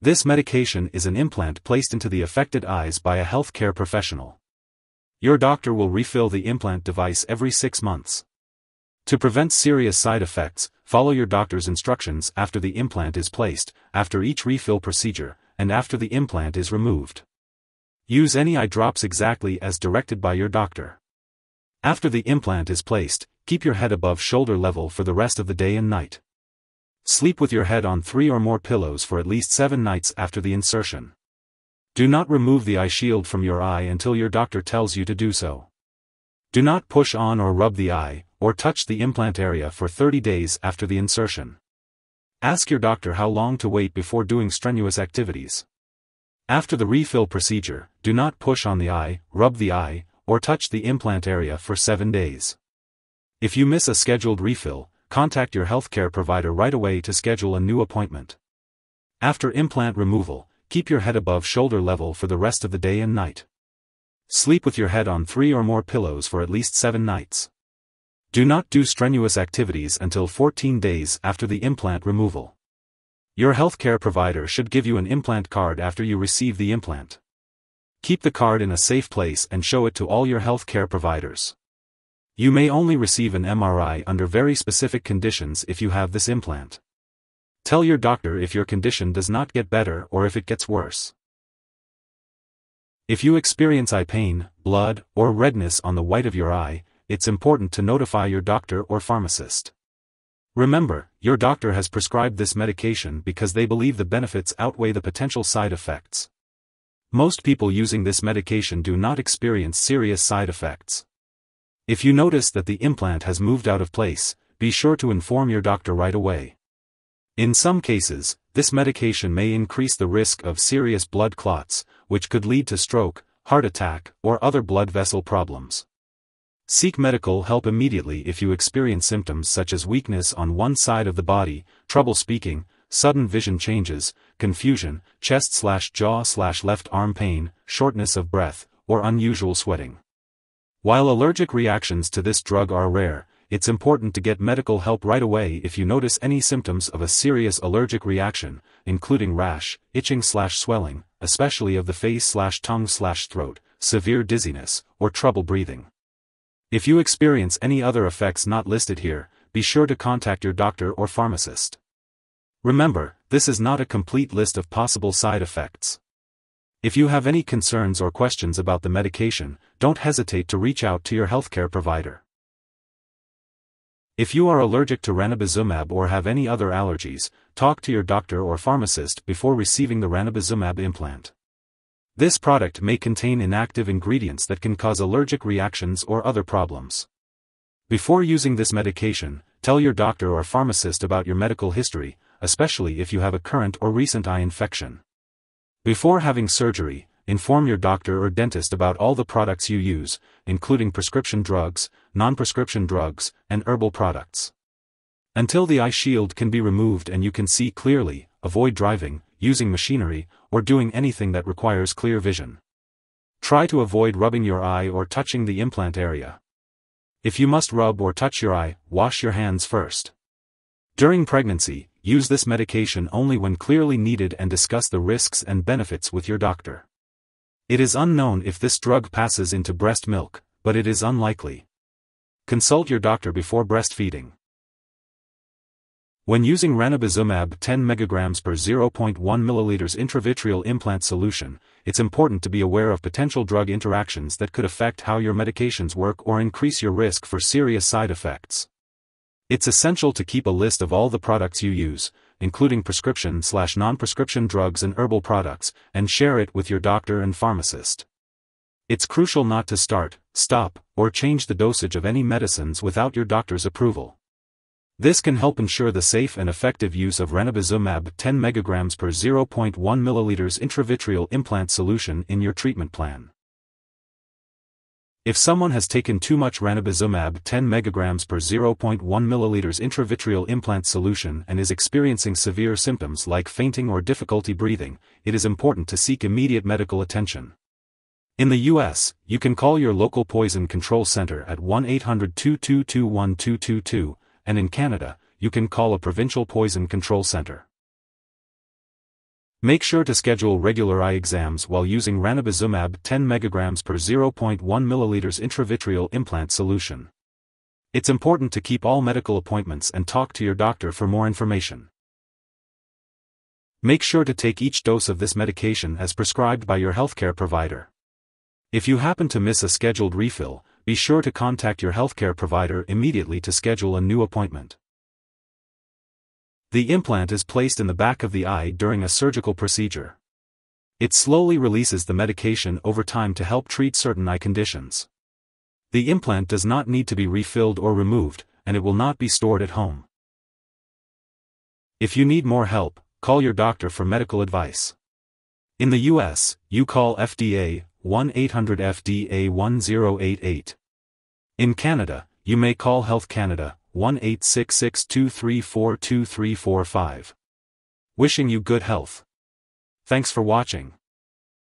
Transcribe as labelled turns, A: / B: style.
A: This medication is an implant placed into the affected eyes by a healthcare professional. Your doctor will refill the implant device every 6 months. To prevent serious side effects, follow your doctor's instructions after the implant is placed, after each refill procedure, and after the implant is removed. Use any eye drops exactly as directed by your doctor. After the implant is placed, keep your head above shoulder level for the rest of the day and night. Sleep with your head on 3 or more pillows for at least 7 nights after the insertion. Do not remove the eye shield from your eye until your doctor tells you to do so. Do not push on or rub the eye, or touch the implant area for 30 days after the insertion. Ask your doctor how long to wait before doing strenuous activities. After the refill procedure, do not push on the eye, rub the eye, or touch the implant area for 7 days. If you miss a scheduled refill, contact your healthcare provider right away to schedule a new appointment. After implant removal, keep your head above shoulder level for the rest of the day and night. Sleep with your head on 3 or more pillows for at least 7 nights. Do not do strenuous activities until 14 days after the implant removal. Your healthcare provider should give you an implant card after you receive the implant. Keep the card in a safe place and show it to all your healthcare providers. You may only receive an MRI under very specific conditions if you have this implant. Tell your doctor if your condition does not get better or if it gets worse. If you experience eye pain, blood, or redness on the white of your eye, it's important to notify your doctor or pharmacist. Remember, your doctor has prescribed this medication because they believe the benefits outweigh the potential side effects. Most people using this medication do not experience serious side effects. If you notice that the implant has moved out of place, be sure to inform your doctor right away. In some cases, this medication may increase the risk of serious blood clots, which could lead to stroke, heart attack, or other blood vessel problems. Seek medical help immediately if you experience symptoms such as weakness on one side of the body, trouble speaking, sudden vision changes, confusion, chest/jaw/left arm pain, shortness of breath, or unusual sweating. While allergic reactions to this drug are rare, it's important to get medical help right away if you notice any symptoms of a serious allergic reaction, including rash, itching/swelling, especially of the face/tongue/throat, severe dizziness, or trouble breathing. If you experience any other effects not listed here, be sure to contact your doctor or pharmacist. Remember, this is not a complete list of possible side effects. If you have any concerns or questions about the medication, don't hesitate to reach out to your healthcare provider. If you are allergic to Ranibizumab or have any other allergies, talk to your doctor or pharmacist before receiving the Ranibizumab implant. This product may contain inactive ingredients that can cause allergic reactions or other problems. Before using this medication, tell your doctor or pharmacist about your medical history, especially if you have a current or recent eye infection. Before having surgery, inform your doctor or dentist about all the products you use, including prescription drugs, non-prescription drugs, and herbal products. Until the eye shield can be removed and you can see clearly, avoid driving, using machinery, or doing anything that requires clear vision. Try to avoid rubbing your eye or touching the implant area. If you must rub or touch your eye, wash your hands first. During pregnancy, use this medication only when clearly needed and discuss the risks and benefits with your doctor. It is unknown if this drug passes into breast milk, but it is unlikely. Consult your doctor before breastfeeding. When using Ranibizumab 10 mg per 0.1 ml intravitreal implant solution, it's important to be aware of potential drug interactions that could affect how your medications work or increase your risk for serious side effects. It's essential to keep a list of all the products you use, including prescription/non-prescription drugs and herbal products, and share it with your doctor and pharmacist. It's crucial not to start, stop, or change the dosage of any medicines without your doctor's approval. This can help ensure the safe and effective use of Ranibizumab 10 mg per 0.1 ml intravitreal implant solution in your treatment plan. If someone has taken too much Ranibizumab 10 mg per 0.1 ml intravitreal implant solution and is experiencing severe symptoms like fainting or difficulty breathing, it is important to seek immediate medical attention. In the U.S., you can call your local poison control center at 1-800-222-1222, and in Canada, you can call a provincial poison control center. Make sure to schedule regular eye exams while using Ranibizumab 10 mg per 0.1 ml intravitreal implant solution. It's important to keep all medical appointments and talk to your doctor for more information. Make sure to take each dose of this medication as prescribed by your healthcare provider. If you happen to miss a scheduled refill, be sure to contact your healthcare provider immediately to schedule a new appointment. The implant is placed in the back of the eye during a surgical procedure. It slowly releases the medication over time to help treat certain eye conditions. The implant does not need to be refilled or removed, and it will not be stored at home. If you need more help, call your doctor for medical advice. In the US, you call FDA 1-800-FDA-1088. In Canada, you may call Health Canada 1-866-234-2345. Wishing you good health. Thanks for watching.